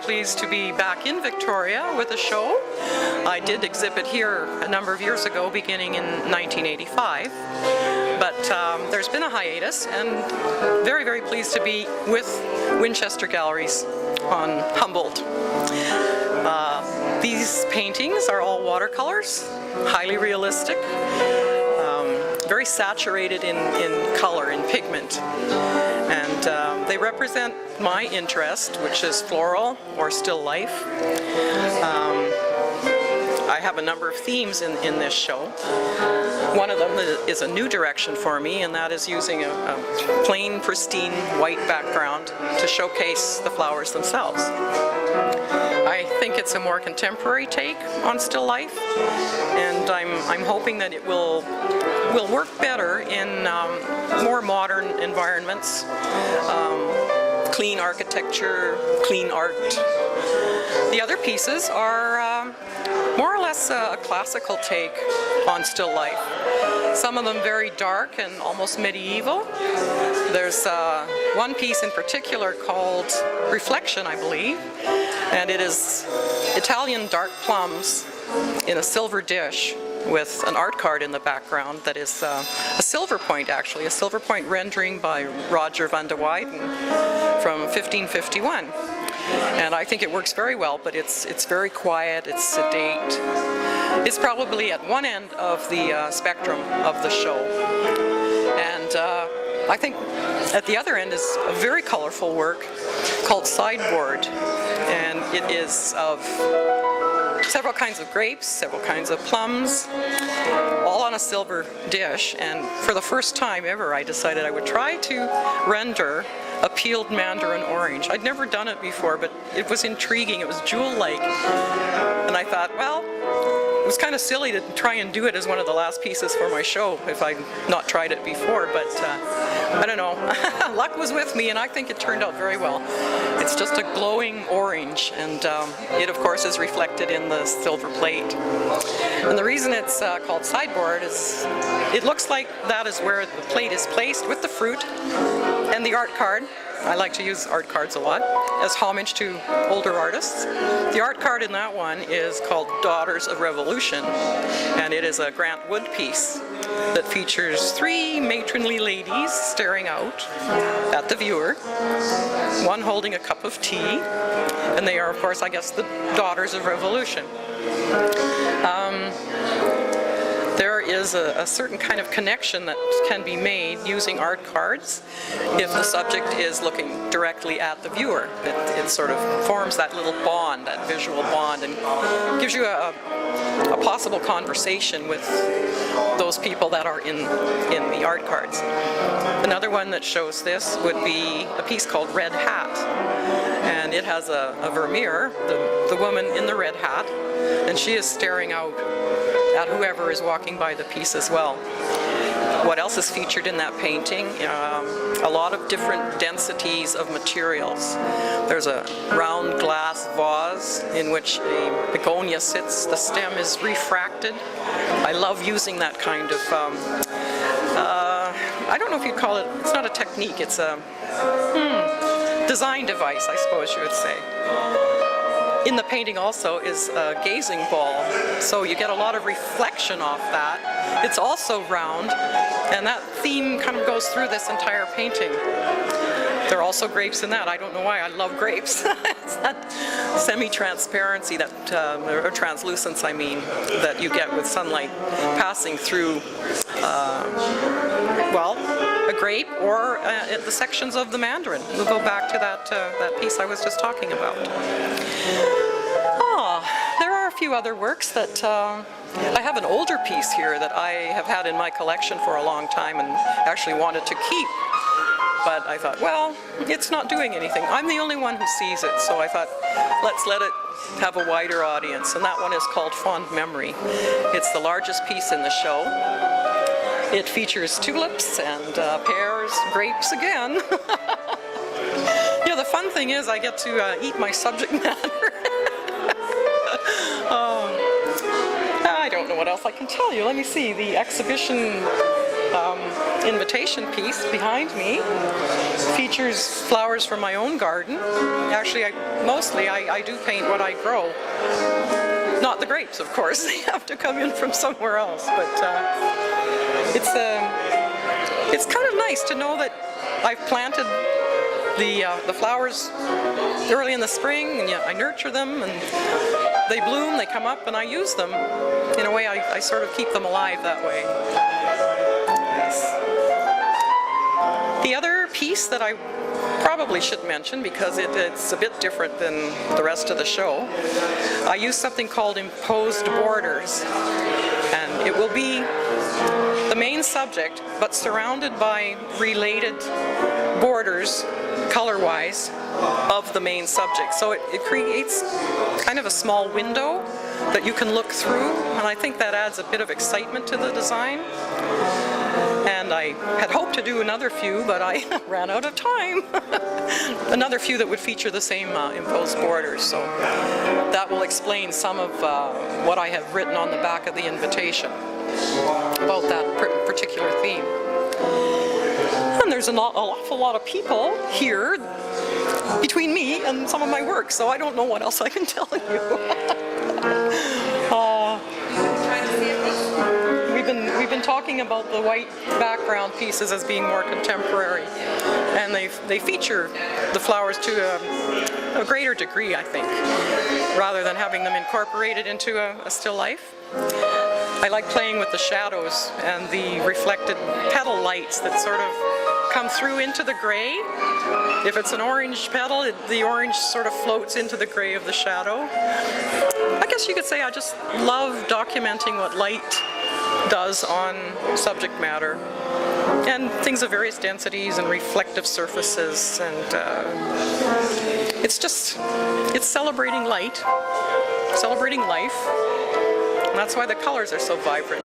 pleased to be back in Victoria with a show. I did exhibit here a number of years ago, beginning in 1985, but there's been a hiatus, and very, very pleased to be with Winchester Galleries on Humboldt. These paintings are all watercolors, highly realistic, very saturated in color and pigment, and they represent my interest, which is floral or still life. I have a number of themes in this show. One of them is a new direction for me, and that is using a plain, pristine white background to showcase the flowers themselves. I think it's a more contemporary take on still life, and I'm hoping that it will work better in more modern environments, clean architecture, clean art. The other pieces are more or less a classical take on still life. Some of them very dark and almost medieval. There's one piece in particular called Reflection, I believe, and it is Italian dark plums in a silver dish with an art card in the background that is a silver point, actually, a silver point rendering by Roger van de Weyden from 1551. And I think it works very well, but it's very quiet, it's sedate. It's probably at one end of the spectrum of the show. And I think at the other end is a very colorful work called Sideboard. And it is of several kinds of grapes, several kinds of plums, all on a silver dish. And for the first time ever, I decided I would try to render a peeled mandarin orange. I'd never done it before, but it was intriguing. It was jewel-like. And I thought, well, it was kind of silly to try and do it as one of the last pieces for my show if I'd not tried it before, but I don't know. Luck was with me, and I think it turned out very well. It's just a glowing orange, and it, of course, is reflected in the silver plate. And the reason it's called Sideboard is it looks like that is where the plate is placed with the fruit and the art card. I like to use art cards a lot as homage to older artists. The art card in that one is called Daughters of Revolution, and it is a Grant Wood piece that features three matronly ladies staring out at the viewer, one holding a cup of tea, and they are, of course, I guess, the Daughters of Revolution. There is a certain kind of connection that can be made using art cards if the subject is looking directly at the viewer. It sort of forms that little bond, that visual bond, and gives you a possible conversation with those people that are in the art cards. Another one that shows this would be a piece called Red Hat, and it has a Vermeer, the woman in the red hat, and she is staring out at whoever is walking by the piece as well. What else is featured in that painting? A lot of different densities of materials. There's a round glass vase in which a begonia sits. The stem is refracted. I love using that kind of, I don't know if you'd call it, it's not a technique, it's a design device, I suppose you would say. In the painting also is a gazing ball, so you get a lot of reflection off that. It's also round, and that theme kind of goes through this entire painting. There are also grapes in that. I don't know why, I love grapes. It's that semi-transparency, or translucence, I mean, that you get with sunlight passing through, well, a grape or the sections of the mandarin. We'll go back to that piece I was just talking about. There are a few other works that I have an older piece here that I have had in my collection for a long time and actually wanted to keep. But I thought, well, it's not doing anything. I'm the only one who sees it, so I thought, let's let it have a wider audience. And that one is called Fond Memory. It's the largest piece in the show. It features tulips and pears, grapes again. Yeah, the fun thing is I get to eat my subject matter. I don't know what else I can tell you. Let me see. The exhibition invitation piece behind me features flowers from my own garden. Actually, mostly I do paint what I grow. Not the grapes, of course. They have to come in from somewhere else. But it's kind of nice to know that I've planted the flowers early in the spring, and I nurture them, and they bloom, they come up, and I use them. In a way, I sort of keep them alive that way. Yes. The other piece that I probably should mention, because it's a bit different than the rest of the show, I use something called imposed borders, and it will be the main subject, but surrounded by related borders, color-wise, of the main subject. So it creates kind of a small window that you can look through, and I think that adds a bit of excitement to the design. And I had hoped to do another few, but I ran out of time. Another few that would feature the same imposed borders. So that will explain some of what I have written on the back of the invitation about that particular theme. And there's an awful lot of people here between me and some of my work, so I don't know what else I can tell you. We've been talking about the white background pieces as being more contemporary, and they feature the flowers to a greater degree, I think, rather than having them incorporated into a still life. I like playing with the shadows and the reflected petal lights that sort of come through into the gray. If it's an orange petal, the orange sort of floats into the gray of the shadow. I guess you could say I just love documenting what light does on subject matter, and things of various densities and reflective surfaces, and it's celebrating light, celebrating life, and that's why the colors are so vibrant.